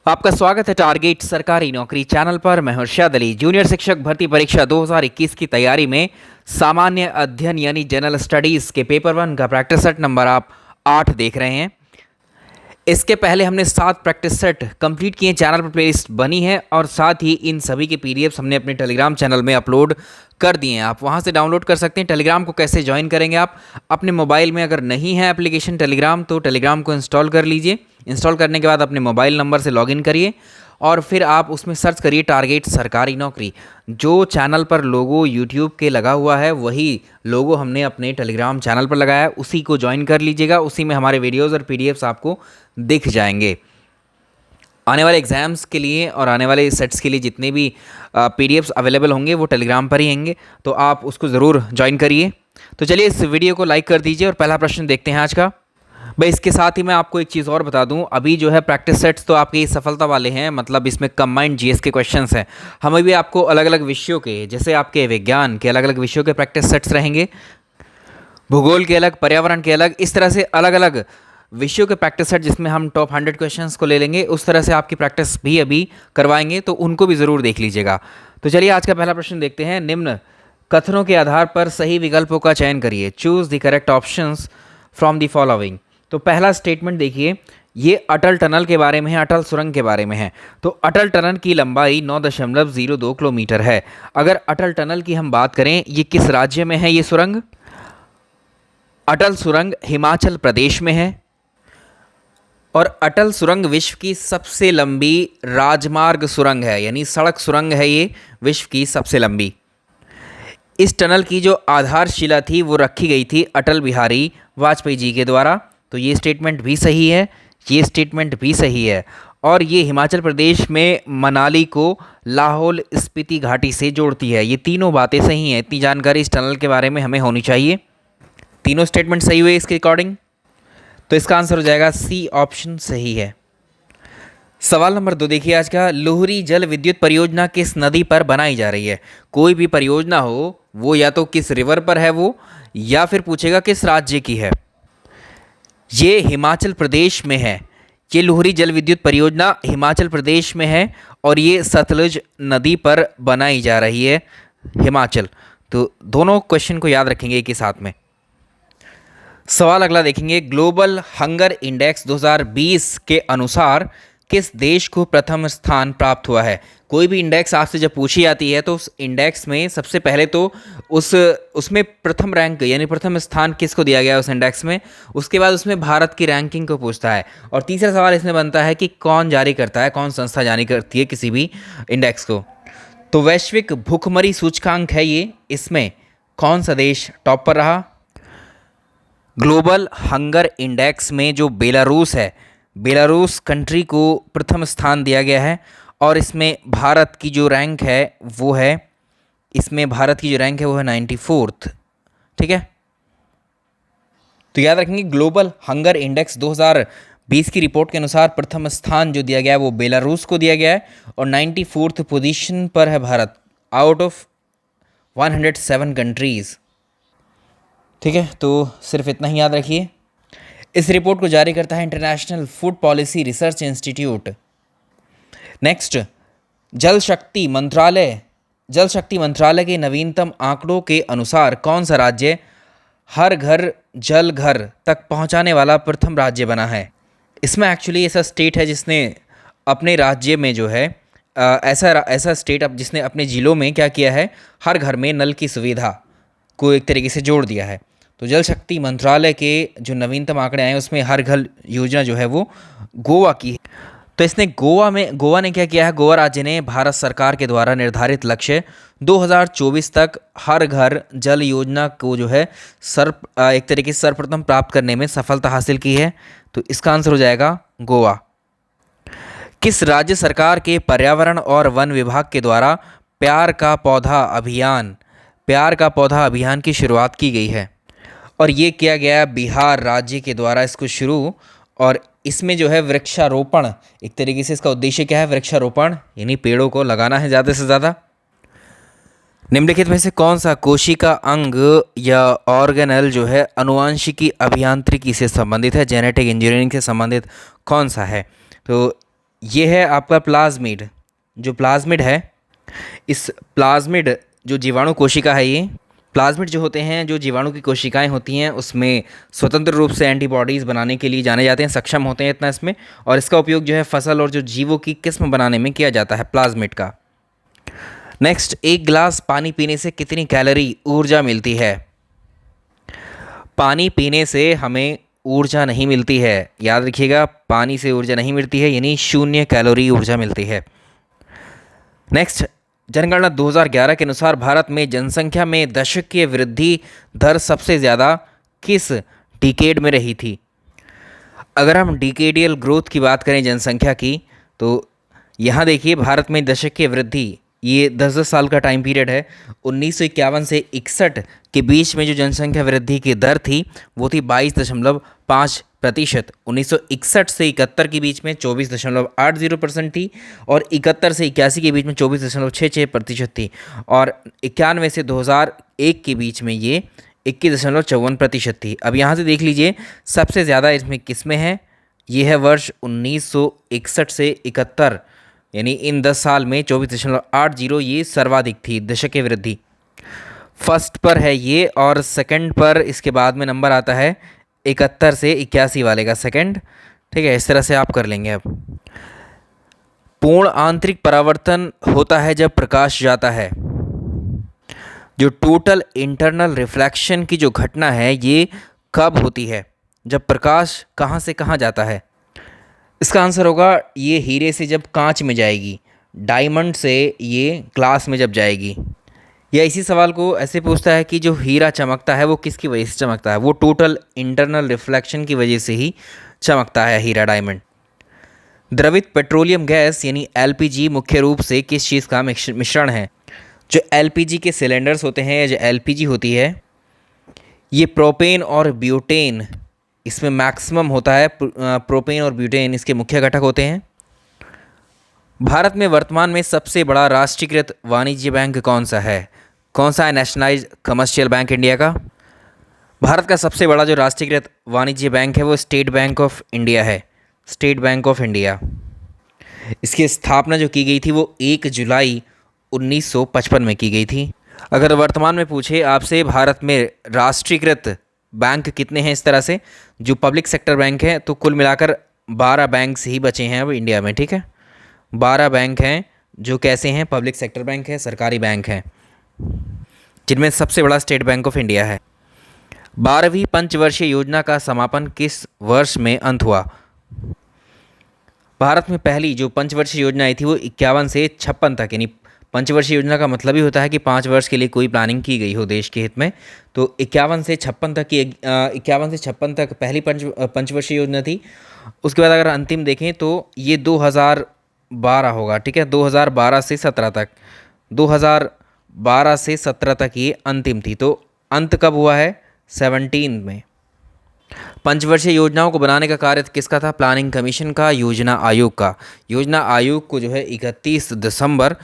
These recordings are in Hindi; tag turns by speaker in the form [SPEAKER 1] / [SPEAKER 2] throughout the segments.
[SPEAKER 1] आपका स्वागत है टारगेट सरकारी नौकरी चैनल पर। मैं हर्षद अली। जूनियर शिक्षक भर्ती परीक्षा 2021 की तैयारी में सामान्य अध्ययन यानी जनरल स्टडीज़ के पेपर 1 का प्रैक्टिस सेट नंबर आप 8 देख रहे हैं। इसके पहले हमने 7 प्रैक्टिस सेट कंप्लीट किए, चैनल पर प्लेलिस्ट बनी है और साथ ही इन सभी के पीडीएफ्स हमने अपने टेलीग्राम चैनल में अपलोड कर दिए हैं। आप वहां से डाउनलोड कर सकते हैं। टेलीग्राम को कैसे ज्वाइन करेंगे? आप अपने मोबाइल में अगर नहीं है एप्लीकेशन टेलीग्राम तो टेलीग्राम को इंस्टॉल कर लीजिए। इंस्टॉल करने के बाद अपने मोबाइल नंबर से लॉगिन करिए और फिर आप उसमें सर्च करिए टारगेट सरकारी नौकरी। जो चैनल पर लोगो यूट्यूब के लगा हुआ है वही लोगो हमने अपने टेलीग्राम चैनल पर लगाया है, उसी को ज्वाइन कर लीजिएगा। उसी में हमारे वीडियोज़ और पीडीएफ्स आपको दिख जाएंगे। आने वाले एग्ज़ाम्स के लिए और आने वाले सेट्स के लिए जितने भी पीडीएफ्स अवेलेबल होंगे वो टेलीग्राम पर ही होंगे, तो आप उसको ज़रूर ज्वाइन करिए। तो चलिए इस वीडियो को लाइक कर दीजिए और पहला प्रश्न देखते हैं आज का। भाई इसके साथ ही मैं आपको एक चीज़ और बता दूं, अभी जो है प्रैक्टिस सेट्स तो आपके सफलता वाले हैं, मतलब इसमें कंबाइंड जीएस के क्वेश्चंस हैं। हम अभी आपको अलग अलग विषयों के, जैसे आपके विज्ञान के अलग अलग विषयों के प्रैक्टिस सेट्स रहेंगे, भूगोल के अलग, पर्यावरण के अलग, इस तरह से अलग अलग विषयों के प्रैक्टिस सेट जिसमें हम टॉप 100 क्वेश्चंस को ले लेंगे। उस तरह से आपकी प्रैक्टिस भी अभी करवाएंगे, तो उनको भी ज़रूर देख लीजिएगा। तो चलिए आज का पहला प्रश्न देखते हैं। निम्न कथनों के आधार पर सही विकल्पों का चयन करिए। Choose the correct options from the following. तो पहला स्टेटमेंट देखिए, ये अटल टनल के बारे में है, अटल सुरंग के बारे में है। तो अटल टनल की लंबाई 9.02 किलोमीटर है। अगर अटल टनल की हम बात करें, ये किस राज्य में है ये सुरंग? अटल सुरंग हिमाचल प्रदेश में है और अटल सुरंग विश्व की सबसे लंबी राजमार्ग सुरंग है, यानी सड़क सुरंग है ये विश्व की सबसे लंबी। इस टनल की जो आधारशिला थी वो रखी गई थी अटल बिहारी वाजपेयी जी के द्वारा। तो ये स्टेटमेंट भी सही है, ये स्टेटमेंट भी सही है। और ये हिमाचल प्रदेश में मनाली को लाहौल स्पीति घाटी से जोड़ती है। ये तीनों बातें सही हैं। इतनी जानकारी इस टनल के बारे में हमें होनी चाहिए। तीनों स्टेटमेंट सही हुए इसके अकॉर्डिंग, तो इसका आंसर हो जाएगा सी, ऑप्शन सही है। सवाल नंबर 2 देखिए आज का। लुहरी जल विद्युत परियोजना किस नदी पर बनाई जा रही है? कोई भी परियोजना हो वो या तो किस रिवर पर है वो, या फिर पूछेगा किस राज्य की है। ये हिमाचल प्रदेश में है। ये लुहरी जल विद्युत परियोजना हिमाचल प्रदेश में है और ये सतलुज नदी पर बनाई जा रही है, हिमाचल। तो दोनों क्वेश्चन को याद रखेंगे एक ही साथ में। सवाल अगला देखेंगे। ग्लोबल हंगर इंडेक्स 2020 के अनुसार किस देश को प्रथम स्थान प्राप्त हुआ है? कोई भी इंडेक्स आपसे जब पूछी जाती है तो उस इंडेक्स में सबसे पहले तो उसमें प्रथम रैंक यानी प्रथम स्थान किसको दिया गया है उस इंडेक्स में, उसके बाद उसमें भारत की रैंकिंग को पूछता है। और तीसरा सवाल इसमें बनता है कि कौन जारी करता है, कौन संस्था जारी करती है किसी भी इंडेक्स को। तो वैश्विक भूखमरी सूचकांक है ये, इसमें कौन सा देश टॉप पर रहा? ग्लोबल हंगर इंडेक्स में जो बेलारूस है, बेलारूस कंट्री को प्रथम स्थान दिया गया है। और इसमें भारत की जो रैंक है वो है, इसमें भारत की जो रैंक है वो है 94th। ठीक है, तो याद रखेंगे ग्लोबल हंगर इंडेक्स 2020 की रिपोर्ट के अनुसार प्रथम स्थान जो दिया गया है वो बेलारूस को दिया गया है और 94th पोजीशन पर है भारत आउट ऑफ 107 कंट्रीज़। ठीक है, तो सिर्फ इतना ही याद रखिए। इस रिपोर्ट को जारी करता है international food policy research institute. Next, जल शक्ति मंत्रालय के नवीनतम आंकड़ों के अनुसार कौन सा राज्य हर घर जल घर तक पहुंचाने वाला प्रथम राज्य बना है? इसमें एक्चुअली ऐसा स्टेट है जिसने अपने राज्य में जो है ऐसा स्टेट अब जिसने अपने ज़िलों में क्या किया है, हर घर में नल की सुविधा को एक तरीके से जोड़ दिया है। तो जल शक्ति मंत्रालय के जो नवीनतम आंकड़े आए उसमें हर घर योजना जो है वो गोवा की है। तो इसने गोवा ने क्या किया है, गोवा राज्य ने भारत सरकार के द्वारा निर्धारित लक्ष्य 2024 तक हर घर जल योजना को जो है एक तरीके से सर्वप्रथम प्राप्त करने में सफलता हासिल की है। तो इसका आंसर हो जाएगा गोवा। किस राज्य सरकार के पर्यावरण और वन विभाग के द्वारा प्यार का पौधा अभियान की शुरुआत की गई है? और ये किया गया बिहार राज्य के द्वारा इसको शुरू। और इसमें जो है वृक्षारोपण, एक तरीके से इसका उद्देश्य क्या है, वृक्षारोपण यानी पेड़ों को लगाना है ज़्यादा से ज़्यादा। निम्नलिखित में से कौन सा कोशिका अंग या ऑर्गेनल जो है आनुवांशिकी अभियांत्रिकी से संबंधित है, जेनेटिक इंजीनियरिंग से संबंधित कौन सा है? तो ये है आपका प्लाज्मिड। जो प्लाज्मिड है, इस प्लाज्मिड जो जीवाणु कोशिका है, ये प्लाज्मिड जो होते हैं, जो जीवाणु की कोशिकाएं होती हैं, उसमें स्वतंत्र रूप से एंटीबॉडीज़ बनाने के लिए जाने जाते हैं, सक्षम होते हैं इतना इसमें। और इसका उपयोग जो है फसल और जो जीवों की किस्म बनाने में किया जाता है प्लाज्मिड का। नेक्स्ट, एक गिलास पानी पीने से कितनी कैलोरी ऊर्जा मिलती है? पानी पीने से हमें ऊर्जा नहीं मिलती है, याद रखिएगा, पानी से ऊर्जा नहीं मिलती है, यानी 0 कैलोरी ऊर्जा मिलती है। नेक्स्ट, जनगणना 2011 के अनुसार भारत में जनसंख्या में दशकीय वृद्धि दर सबसे ज़्यादा किस डिकेड में रही थी? अगर हम डिकेडियल ग्रोथ की बात करें जनसंख्या की, तो यहाँ देखिए भारत में दशकीय वृद्धि, ये 10-10 साल का टाइम पीरियड है। 1951 से 61 के बीच में जो जनसंख्या वृद्धि की दर थी वो थी 22.5%। 1961 से 71 के बीच में 24.80% थी, और 71 से 81 के बीच में 24.66% थी, और 91 से 2001 के बीच में ये 21.54% थी। अब यहाँ से देख लीजिए सबसे ज़्यादा इसमें किसमें है, ये है वर्ष 1961 से 71, यानी इन 10 साल में 24.80 ये सर्वाधिक थी दशकीय वृद्धि। फर्स्ट पर है ये, और सेकंड पर इसके बाद में नंबर आता है 71 से 81 वाले का सेकंड। ठीक है, इस तरह से आप कर लेंगे। अब पूर्ण आंतरिक परावर्तन होता है जब प्रकाश जाता है। जो टोटल इंटरनल रिफ्लेक्शन की जो घटना है ये कब होती है? जब प्रकाश कहाँ से कहाँ जाता है? इसका आंसर होगा ये हीरे से जब कांच में जाएगी, डायमंड से ये ग्लास में जब जाएगी। या इसी सवाल को ऐसे पूछता है कि जो हीरा चमकता है वो किसकी वजह से चमकता है? वो टोटल इंटरनल रिफ्लेक्शन की वजह से ही चमकता है हीरा, डायमंड। द्रवित पेट्रोलियम गैस यानी एलपीजी मुख्य रूप से किस चीज़ का मिश्रण है? जो एलपीजी के सिलेंडर्स होते हैं, या जो एलपीजी होती है, ये प्रोपेन और ब्यूटेन, इसमें मैक्सिमम होता है। प्रोपेन और ब्यूटेन इसके मुख्य घटक होते हैं। भारत में वर्तमान में सबसे बड़ा राष्ट्रीयकृत वाणिज्य बैंक कौन सा है? कौन सा है नेशनलाइज्ड कमर्शियल बैंक इंडिया का? भारत का सबसे बड़ा जो राष्ट्रीयकृत वाणिज्य बैंक है वो स्टेट बैंक ऑफ इंडिया है, स्टेट बैंक ऑफ इंडिया। इसकी स्थापना जो की गई थी वो 1 जुलाई 1955 में की गई थी। अगर वर्तमान में पूछे आपसे भारत में राष्ट्रीयकृत बैंक कितने हैं इस तरह से, जो पब्लिक सेक्टर बैंक हैं, तो कुल मिलाकर 12 बैंक ही बचे हैं अब इंडिया में। ठीक है, 12 बैंक हैं जो कैसे हैं, पब्लिक सेक्टर बैंक है, सरकारी बैंक हैं, जिनमें सबसे बड़ा स्टेट बैंक ऑफ इंडिया है। 12वीं पंचवर्षीय योजना का समापन किस वर्ष में अंत हुआ? भारत में पहली जो पंचवर्षीय योजना आई थी वो 51 से 56 तक, यानी पंचवर्षीय योजना का मतलब ही होता है कि 5 वर्ष के लिए कोई प्लानिंग की गई हो देश के हित में। तो 51 से 56 तक की 51 से 56 तक पहली पंचवर्षीय योजना थी। उसके बाद अगर अंतिम देखें तो ये 2012 होगा। ठीक है, 2012 से 17 तक, 2012 से 17 तक ये अंतिम थी। तो अंत कब हुआ है? 17 में। पंचवर्षीय योजनाओं को बनाने का कार्य किसका था? प्लानिंग कमीशन का, योजना आयोग का। योजना आयोग को जो है 31 दिसंबर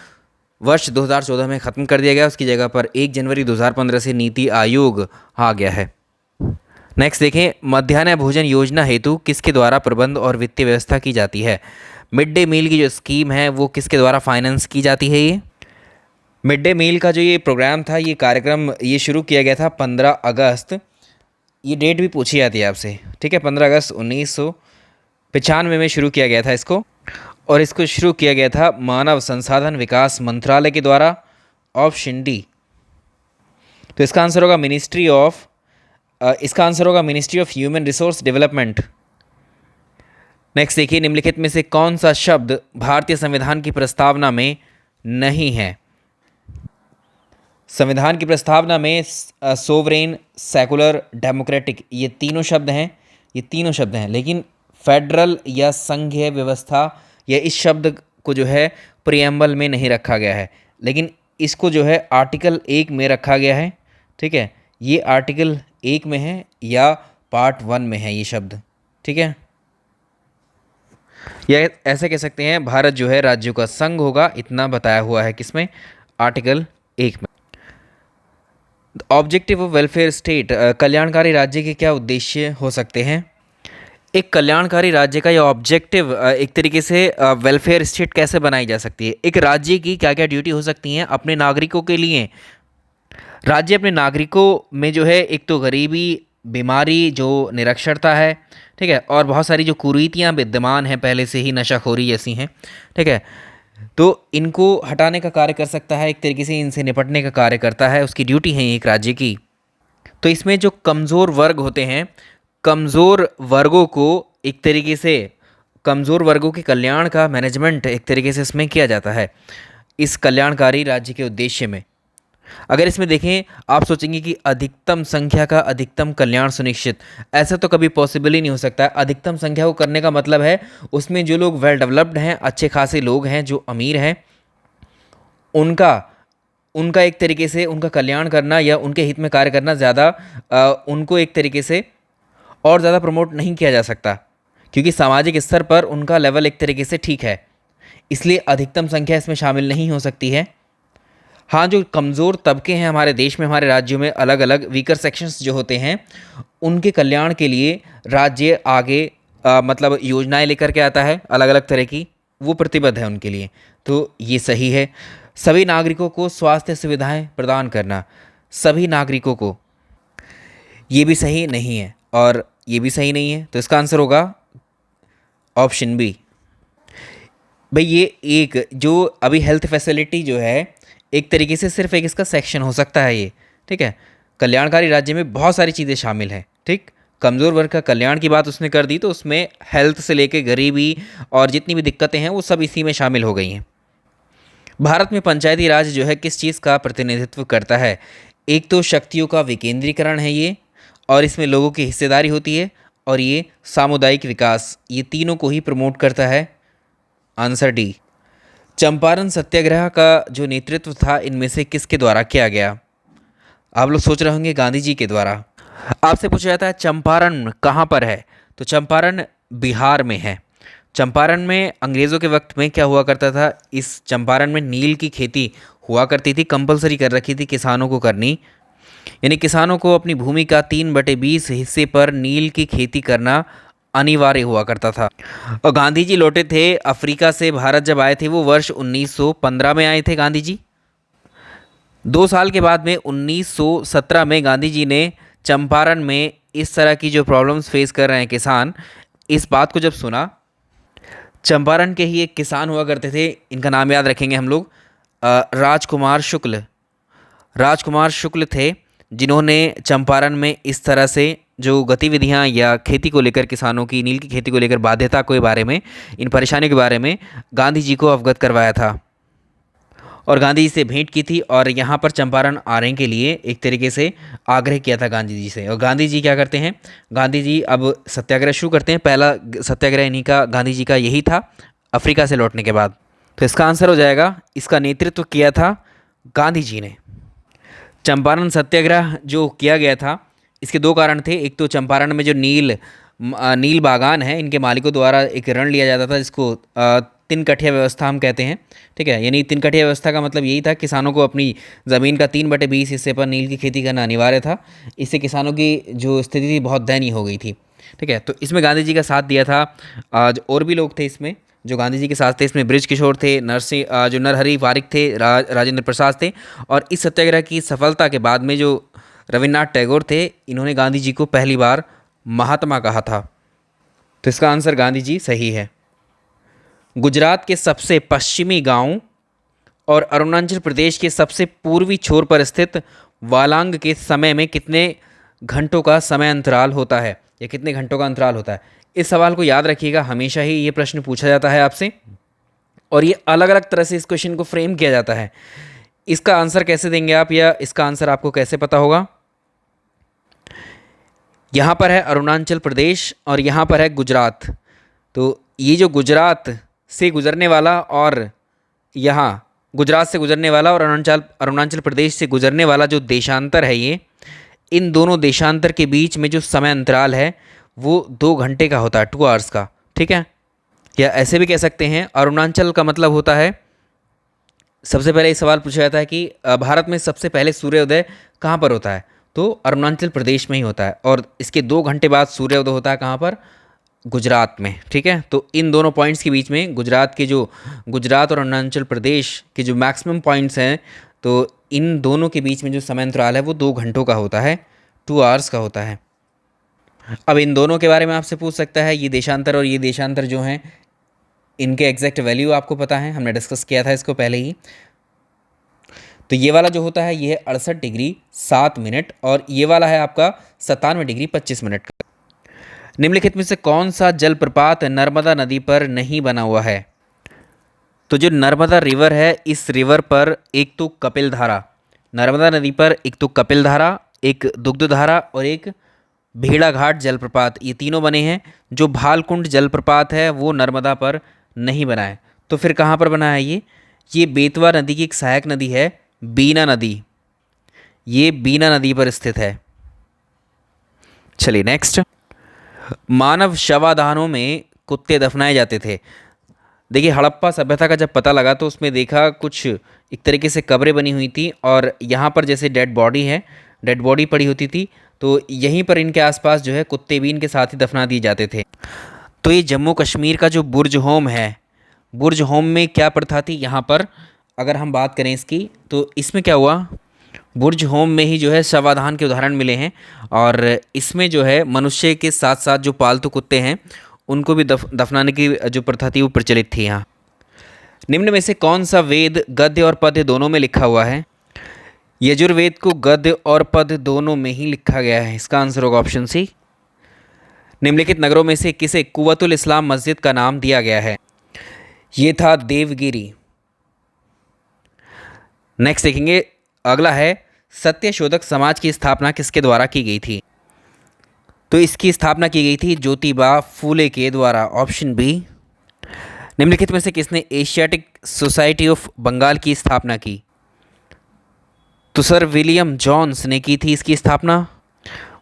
[SPEAKER 1] वर्ष 2014 में ख़त्म कर दिया गया। उसकी जगह पर 1 जनवरी 2015 से नीति आयोग आ गया है। नेक्स्ट देखें, मध्याह्न भोजन योजना हेतु किसके द्वारा प्रबंध और वित्तीय व्यवस्था की जाती है? मिड डे मील की जो स्कीम है वो किसके द्वारा फाइनेंस की जाती है? ये मिड डे मील का जो ये प्रोग्राम था, ये कार्यक्रम ये शुरू किया गया था 15 अगस्त। ये डेट भी पूछी जाती है आपसे। ठीक है, 15 अगस्त 1995 में शुरू किया गया था इसको, और इसको शुरू किया गया था मानव संसाधन विकास मंत्रालय के द्वारा। ऑप्शन डी, तो इसका आंसर होगा ministry of human resource development. Next देखिए, निम्नलिखित में से कौन सा शब्द भारतीय संविधान की प्रस्तावना में नहीं है? संविधान की प्रस्तावना में सोवरेन, सेकुलर, डेमोक्रेटिक, ये तीनों शब्द हैं, लेकिन फेडरल या संघीय व्यवस्था या इस शब्द को जो है प्रियम्बल में नहीं रखा गया है, लेकिन इसको जो है आर्टिकल 1 में रखा गया है। ठीक है, ये आर्टिकल 1 में है या पार्ट 1 में है ये शब्द। ठीक है, या ऐसे कह सकते हैं भारत जो है राज्यों का संघ होगा, इतना बताया हुआ है किसमें? आर्टिकल 1 में। ऑब्जेक्टिव ऑफ वेलफेयर स्टेट, कल्याणकारी राज्य के क्या उद्देश्य हो सकते हैं? एक कल्याणकारी राज्य का यह ऑब्जेक्टिव एक तरीके से वेलफेयर स्टेट कैसे बनाई जा सकती है। एक राज्य की क्या क्या ड्यूटी हो सकती हैं अपने नागरिकों के लिए। राज्य अपने नागरिकों में जो है एक तो गरीबी, बीमारी, जो निरक्षरता है, ठीक है, और बहुत सारी जो कुरीतियाँ विद्यमान हैं पहले से ही, नशाखोरी जैसी हैं, ठीक है, तो इनको हटाने का कार्य कर सकता है, एक तरीके से इनसे निपटने का कार्य करता है, उसकी ड्यूटी है एक राज्य की। तो इसमें जो कमज़ोर वर्ग होते हैं, कमज़ोर वर्गों को एक तरीके से, कमज़ोर वर्गों के कल्याण का मैनेजमेंट एक तरीके से इसमें किया जाता है इस कल्याणकारी राज्य के उद्देश्य में। अगर इसमें देखें, आप सोचेंगे कि अधिकतम संख्या का अधिकतम कल्याण सुनिश्चित, ऐसा तो कभी पॉसिबल ही नहीं हो सकता है। अधिकतम संख्या को करने का मतलब है उसमें जो लोग वेल डेवलप्ड हैं, अच्छे खासे लोग हैं, जो अमीर हैं, उनका उनका एक तरीके से उनका कल्याण करना या उनके हित में कार्य करना ज़्यादा, उनको एक तरीके से और ज़्यादा प्रमोट नहीं किया जा सकता, क्योंकि सामाजिक स्तर पर उनका लेवल एक तरीके से ठीक है, इसलिए अधिकतम संख्या इसमें शामिल नहीं हो सकती है। हाँ, जो कमज़ोर तबके हैं हमारे देश में, हमारे राज्यों में, अलग अलग वीकर सेक्शंस जो होते हैं, उनके कल्याण के लिए राज्य आगे मतलब योजनाएं लेकर के आता है अलग अलग तरह की, वो प्रतिबद्ध है उनके लिए। तो ये सही है। सभी नागरिकों को स्वास्थ्य सुविधाएं प्रदान करना, सभी नागरिकों को, ये भी सही नहीं है और ये भी सही नहीं है, तो इसका आंसर होगा ऑप्शन बी। भाई ये एक जो अभी हेल्थ फैसिलिटी जो है, एक तरीके से सिर्फ एक इसका सेक्शन हो सकता है ये, ठीक है। कल्याणकारी राज्य में बहुत सारी चीज़ें शामिल हैं, ठीक। कमज़ोर वर्ग का कल्याण की बात उसने कर दी, तो उसमें हेल्थ से लेके गरीबी और जितनी भी दिक्कतें हैं वो सब इसी में शामिल हो गई हैं। भारत में पंचायती राज जो है किस चीज़ का प्रतिनिधित्व करता है। एक तो शक्तियों का विकेंद्रीकरण है ये, और इसमें लोगों की हिस्सेदारी होती है, और ये सामुदायिक विकास, ये तीनों को ही प्रमोट करता है। Answer D. चंपारण सत्याग्रह का जो नेतृत्व था इनमें से किसके द्वारा किया गया। आप लोग सोच रहे होंगे गांधी जी के द्वारा। आपसे पूछा जाता है चंपारण कहाँ पर है, तो चंपारण बिहार में है। चंपारण में अंग्रेज़ों के वक्त में क्या हुआ करता था, इस चंपारण में नील की खेती हुआ करती थी, कंपलसरी कर रखी थी किसानों को करनी, यानी किसानों को अपनी भूमि का 3/20 हिस्से पर नील की खेती करना अनिवार्य हुआ करता था। और गांधी जी लौटे थे अफ्रीका से, भारत जब आए थे वो वर्ष 1915 में आए थे गांधी जी। 2 साल के बाद में 1917 में गांधी जी ने चंपारण में इस तरह की जो प्रॉब्लम्स फेस कर रहे हैं किसान, इस बात को जब सुना, चंपारण के ही एक किसान हुआ करते थे, इनका नाम याद रखेंगे हम लोग, राजकुमार शुक्ल। राजकुमार शुक्ल थे जिन्होंने चंपारण में इस तरह से जो गतिविधियां या खेती को लेकर, किसानों की नील की खेती को लेकर बाध्यता के बारे में, इन परेशानियों के बारे में गांधी जी को अवगत करवाया था और गांधी जी से भेंट की थी, और यहाँ पर चंपारण आने के लिए एक तरीके से आग्रह किया था गांधी जी से। और गांधी जी क्या करते हैं, गांधी जी अब सत्याग्रह शुरू करते हैं। पहला सत्याग्रह इन्हीं का, गांधी जी का यही था अफ्रीका से लौटने के बाद। तो इसका आंसर हो जाएगा, इसका नेतृत्व किया था गांधी जी ने। चंपारण सत्याग्रह जो किया गया था, इसके 2 कारण थे। एक तो चंपारण में जो नील बागान है, इनके मालिकों द्वारा एक ऋण लिया जाता था, जिसको तिनकठिया व्यवस्था हम कहते हैं, ठीक है। यानी तिनकठिया व्यवस्था का मतलब यही था, किसानों को अपनी ज़मीन का 3/20 हिस्से पर नील की खेती करना अनिवार्य था। इससे किसानों की जो स्थिति थी बहुत दयनीय हो गई थी, ठीक है। तो इसमें गांधी जी का साथ दिया था। आज और भी लोग थे इसमें जो गांधी जी के साथ थे। इसमें बृज किशोर थे, जो नरहरि पारिक थे, राजेंद्र प्रसाद थे। और इस सत्याग्रह की सफलता के बाद में जो रविन्द्रनाथ टैगोर थे, इन्होंने गांधी जी को पहली बार महात्मा कहा था। तो इसका आंसर गांधी जी सही है। गुजरात के सबसे पश्चिमी गांव और अरुणाचल प्रदेश के सबसे पूर्वी छोर पर स्थित वालांग के समय में कितने घंटों का समय अंतराल होता है, या कितने घंटों का अंतराल होता है। इस सवाल को याद रखिएगा, हमेशा ही ये प्रश्न पूछा जाता है आपसे, और ये अलग अलग तरह से इस क्वेश्चन को फ्रेम किया जाता है। इसका आंसर कैसे देंगे आप, या इसका आंसर आपको कैसे पता होगा। यहाँ पर है अरुणाचल प्रदेश और यहाँ पर है गुजरात। तो ये जो गुजरात से गुजरने वाला और यहाँ गुजरात से गुजरने वाला और अरुणाचल प्रदेश से गुजरने वाला जो देशांतर है, ये इन दोनों देशांतर के बीच में जो समय अंतराल है वो 2 घंटे का होता है, 2 आवर्स का, ठीक है। या ऐसे भी कह सकते हैं, अरुणाचल का मतलब होता है, सबसे पहले ये सवाल पूछा जाता है कि भारत में सबसे पहले सूर्योदय कहाँ पर होता है, तो अरुणाचल प्रदेश में ही होता है। और इसके 2 घंटे बाद सूर्योदय होता है कहाँ पर, गुजरात में, ठीक है। तो इन दोनों पॉइंट्स के बीच में गुजरात और अरुणाचल प्रदेश के जो मैक्सिमम पॉइंट्स हैं, तो इन दोनों के बीच में जो समय अंतराल है वो 2 घंटों का होता है, 2 आवर्स का होता है। अब इन दोनों के बारे में आपसे पूछ सकता है, ये देशांतर और ये देशांतर जो हैं इनके एग्जैक्ट वैल्यू आपको पता है, हमने डिस्कस किया था इसको पहले ही। तो ये वाला जो होता है ये है 68 डिग्री 7 मिनट, और ये वाला है आपका 97 डिग्री 25 मिनट का। निम्नलिखित में से कौन सा जलप्रपात नर्मदा नदी पर नहीं बना हुआ है? तो जो नर्मदा रिवर है, इस रिवर पर एक तो कपिल धारा, नर्मदा नदी पर एक तो कपिल धारा, एक दुग्ध धारा और एक भेड़ाघाट जलप्रपात, ये तीनों बने हैं। जो भालकुंड जलप्रपात है वो नर्मदा पर नहीं बना है। तो फिर कहाँ पर बना है ये बेतवा नदी की एक सहायक नदी है, बीना नदी, ये बीना नदी पर स्थित है। चलिए नेक्स्ट, मानव शवाधानों में कुत्ते दफनाए जाते थे। देखिए हड़प्पा सभ्यता का जब पता लगा तो उसमें देखा कुछ एक तरीके से कब्रें बनी हुई थी, और यहाँ पर जैसे डेड बॉडी है, डेड बॉडी पड़ी होती थी, तो यहीं पर इनके आसपास जो है कुत्ते भी इनके साथ ही दफना दिए जाते थे। तो ये जम्मू कश्मीर का जो बुर्ज होम है, बुर्ज होम में क्या प्रथा थी यहाँ पर, अगर हम बात करें इसकी, तो इसमें क्या हुआ, बुर्ज होम में ही जो है शवाधान के उदाहरण मिले हैं, और इसमें जो है मनुष्य के साथ साथ जो पालतू कुत्ते हैं उनको भी दफनाने की जो प्रथा थी वो प्रचलित थी यहाँ। निम्न में से कौन सा वेद गद्य और पद्य दोनों में लिखा हुआ है? यजुर्वेद को गद्य और पद्य दोनों में ही लिखा गया है, इसका आंसर होगा ऑप्शन सी। निम्नलिखित नगरों में से किसे कुव्वतुल इस्लाम मस्जिद का नाम दिया गया है? ये था देवगिरी। नेक्स्ट देखेंगे, अगला है सत्यशोधक समाज की स्थापना किसके द्वारा की गई थी? तो इसकी स्थापना की गई थी ज्योतिबा फूले के द्वारा, ऑप्शन बी। निम्नलिखित में से किसने एशियाटिक सोसाइटी ऑफ बंगाल की स्थापना की? तो सर विलियम जॉन्स ने की थी इसकी स्थापना।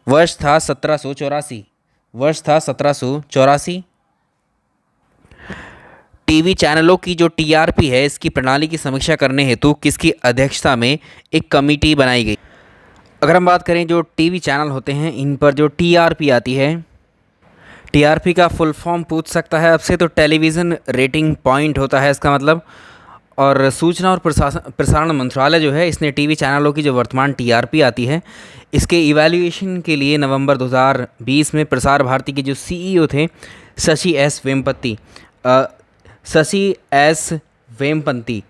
[SPEAKER 1] वर्ष था 1784, वर्ष था 1784। टीवी चैनलों की जो टीआरपी है, इसकी प्रणाली की समीक्षा करने हेतु किसकी अध्यक्षता में एक कमेटी बनाई गई? अगर हम बात करें जो टीवी चैनल होते हैं इन पर जो टीआरपी आती है, टीआरपी का फुल फॉर्म पूछ सकता है आपसे, तो टेलीविज़न रेटिंग पॉइंट होता है इसका मतलब। और सूचना और प्रसारण मंत्रालय जो है, इसने टीवी चैनलों की जो वर्तमान टीआरपी आती है, इसके इवैल्यूएशन के लिए नवंबर 2020 में प्रसार भारती के जो सीईओ थे शशि एस वेम्पति,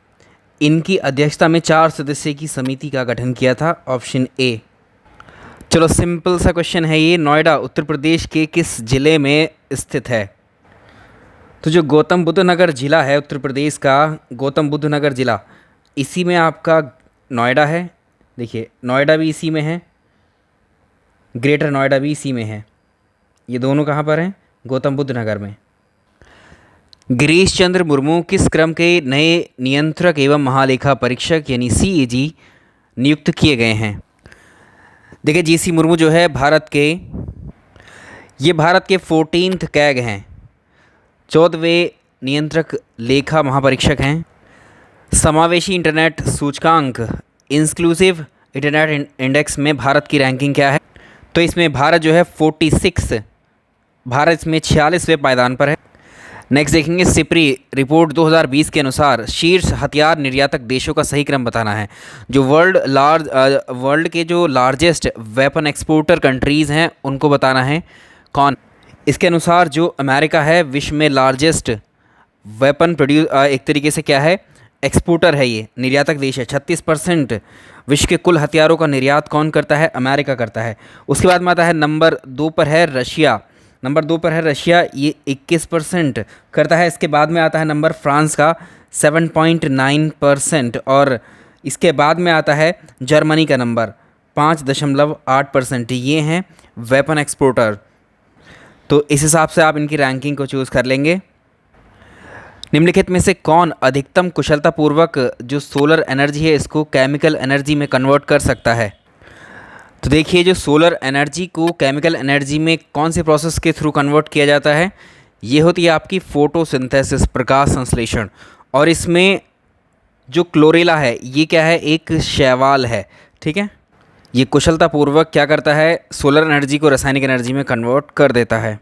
[SPEAKER 1] इनकी अध्यक्षता में 4 सदस्य की समिति का गठन किया था, ऑप्शन ए। चलो सिंपल सा क्वेश्चन है ये, नोएडा उत्तर प्रदेश के किस ज़िले में स्थित है? तो जो गौतम बुद्ध नगर ज़िला है उत्तर प्रदेश का, गौतम बुद्ध नगर ज़िला, इसी में आपका नोएडा है। देखिए नोएडा भी इसी में है, ग्रेटर नोएडा भी इसी में है, ये दोनों कहाँ पर हैं? गौतम बुद्ध नगर में। गिरीश चंद्र मुर्मू किस क्रम के नए नियंत्रक एवं महालेखा परीक्षक यानी सीएजी नियुक्त किए गए हैं? देखिए जीसी मुर्मू जो है भारत के 14th कैग हैं, 14वें नियंत्रक लेखा महापरीक्षक हैं। समावेशी इंटरनेट सूचकांक इंक्लूसिव इंटरनेट इंडेक्स में भारत की रैंकिंग क्या है? तो इसमें भारत जो है 46, भारत इसमें 46वें पायदान पर है। नेक्स्ट देखेंगे, सिप्री रिपोर्ट 2020 के अनुसार शीर्ष हथियार निर्यातक देशों का सही क्रम बताना है। जो वर्ल्ड के जो लार्जेस्ट वेपन एक्सपोर्टर कंट्रीज़ हैं उनको बताना है कौन। इसके अनुसार जो अमेरिका है विश्व में लार्जेस्ट वेपन एक तरीके से क्या है, एक्सपोर्टर है, ये निर्यातक देश है। 36% विश्व के कुल हथियारों का निर्यात कौन करता है? अमेरिका करता है। उसके बाद में आता है नंबर 2 पर है रशिया, ये 21% करता है। इसके बाद में आता है नंबर फ्रांस का 7.9%, और इसके बाद में आता है जर्मनी का नंबर 5.8%। ये हैं वेपन एक्सपोर्टर। तो इस हिसाब से आप इनकी रैंकिंग को चूज़ कर लेंगे। निम्नलिखित में से कौन अधिकतम कुशलतापूर्वक जो सोलर एनर्जी है इसको केमिकल एनर्जी में कन्वर्ट कर सकता है? तो देखिए जो सोलर एनर्जी को केमिकल एनर्जी में कौन से प्रोसेस के थ्रू कन्वर्ट किया जाता है, ये होती है आपकी फोटोसिंथेसिस, प्रकाश संश्लेषण। और इसमें जो क्लोरेला है ये क्या है, एक शैवाल है, ठीक है। ये कुशलतापूर्वक क्या करता है, सोलर एनर्जी को रासायनिक एनर्जी में कन्वर्ट कर देता है।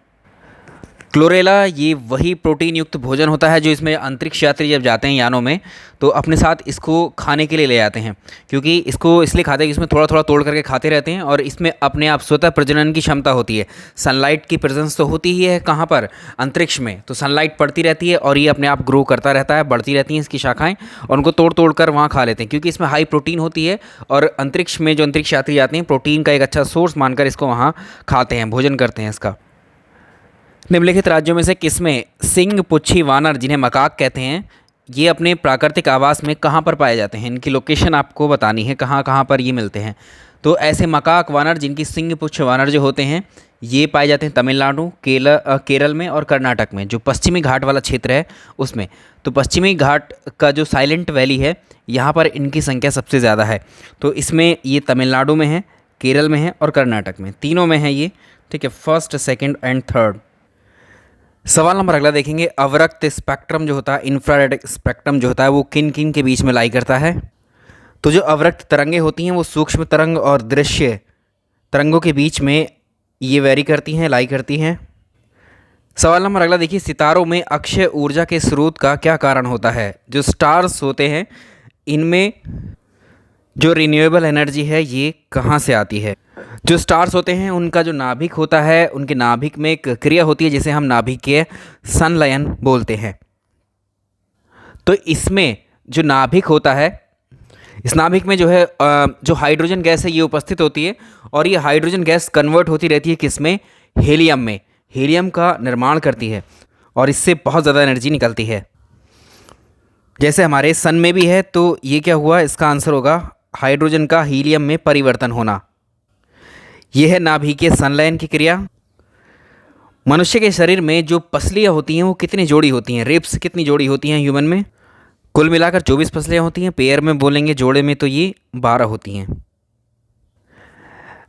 [SPEAKER 1] क्लोरेला ये वही प्रोटीन युक्त भोजन होता है जो इसमें अंतरिक्ष यात्री जब जाते हैं यानों में तो अपने साथ इसको खाने के लिए ले आते हैं, क्योंकि इसको इसलिए खाते हैं कि इसमें थोड़ा थोड़ा तोड़ करके खाते रहते हैं और इसमें अपने आप स्वतः प्रजनन की क्षमता होती है। सनलाइट की प्रेजेंस तो होती ही है कहाँ पर, अंतरिक्ष में, तो सनलाइट पड़ती रहती है और ये अपने आप ग्रो करता रहता है, बढ़ती रहती हैं इसकी शाखाएँ और उनको तोड़ तोड़ कर वहाँ खा लेते हैं, क्योंकि इसमें हाई प्रोटीन होती है और अंतरिक्ष में जो अंतरिक्ष यात्री जाते हैं प्रोटीन का एक अच्छा सोर्स मानकर इसको वहाँ खाते हैं, भोजन करते हैं इसका। निम्नलिखित राज्यों में से किसमें सिंह पुच्छी वानर, जिन्हें मकाक कहते हैं, ये अपने प्राकृतिक आवास में कहाँ पर पाए जाते हैं? इनकी लोकेशन आपको बतानी है, कहाँ कहाँ पर ये मिलते हैं। तो ऐसे मकाक वानर जिनकी सिंह पुच्छ वानर जो होते हैं ये पाए जाते हैं तमिलनाडु, केरल में और कर्नाटक में, जो पश्चिमी घाट वाला क्षेत्र है उसमें। तो पश्चिमी घाट का जो साइलेंट वैली है यहाँ पर इनकी संख्या सबसे ज़्यादा है। तो इसमें ये तमिलनाडु में है, केरल में है और कर्नाटक में, तीनों में है ये, ठीक है, फर्स्ट, सेकेंड एंड थर्ड। सवाल नंबर अगला देखेंगे, अवरक्त स्पेक्ट्रम जो होता है, इंफ्रारेड स्पेक्ट्रम जो होता है वो किन किन के बीच में लाई करता है? तो जो अवरक्त तरंगें होती हैं वो सूक्ष्म तरंग और दृश्य तरंगों के बीच में ये वेरी करती हैं, लाई करती हैं। सवाल नंबर अगला देखिए, सितारों में अक्षय ऊर्जा के स्रोत का क्या कारण होता है? जो स्टार्स होते हैं इनमें जो रिन्यूएबल एनर्जी है ये कहाँ से आती है? जो स्टार्स होते हैं उनका जो नाभिक होता है, उनके नाभिक में एक क्रिया होती है जिसे हम नाभिकीय संलयन बोलते हैं। तो इसमें जो नाभिक होता है, इस नाभिक में जो है जो हाइड्रोजन गैस है ये उपस्थित होती है और ये हाइड्रोजन गैस कन्वर्ट होती रहती है किसमें? हीलियम में, हीलियम का निर्माण करती है और इससे बहुत ज़्यादा एनर्जी निकलती है। जैसे हमारे सन में भी है, तो ये क्या हुआ, इसका आंसर होगा हाइड्रोजन का हीलियम में परिवर्तन होना। यह है नाभिकीय संलयन की क्रिया। मनुष्य के शरीर में जो पसलियाँ होती हैं वो कितनी जोड़ी होती हैं? रिब्स कितनी जोड़ी होती हैं ह्यूमन में? कुल मिलाकर 24 पसलियाँ होती हैं, पेयर में बोलेंगे जोड़े में तो ये 12 होती हैं।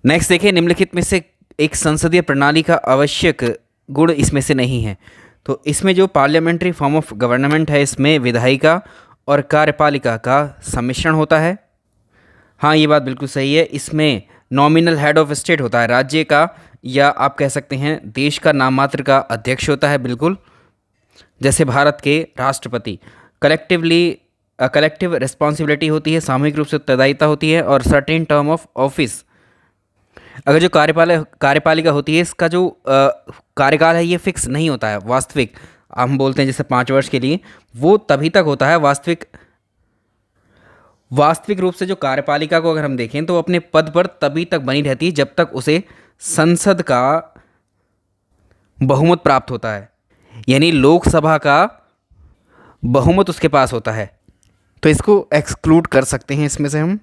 [SPEAKER 1] नेक्स्ट देखिए, निम्नलिखित में से एक संसदीय प्रणाली का आवश्यक गुण इसमें से नहीं है। तो इसमें जो पार्लियामेंट्री फॉर्म ऑफ गवर्नमेंट है इसमें विधायिका और कार्यपालिका का सम्मिश्रण होता है। हाँ, ये बात बिल्कुल सही है। इसमें नॉमिनल हेड ऑफ स्टेट होता है, राज्य का या आप कह सकते हैं देश का नाम मात्र का अध्यक्ष होता है, बिल्कुल जैसे भारत के राष्ट्रपति। कलेक्टिव रिस्पॉन्सिबिलिटी होती है, सामूहिक रूप से उत्तरदायिता होती है और सर्टेन टर्म ऑफ ऑफिस। अगर जो कार्यपालिका होती है इसका जो कार्यकाल है ये फिक्स नहीं होता है, वास्तविक हम बोलते हैं जैसे 5 वर्ष के लिए, वो तभी तक होता है वास्तविक रूप से। जो कार्यपालिका को अगर हम देखें तो अपने पद पर तभी तक बनी रहती है जब तक उसे संसद का बहुमत प्राप्त होता है, यानी लोकसभा का बहुमत उसके पास होता है। तो इसको एक्सक्लूड कर सकते हैं इसमें से हम।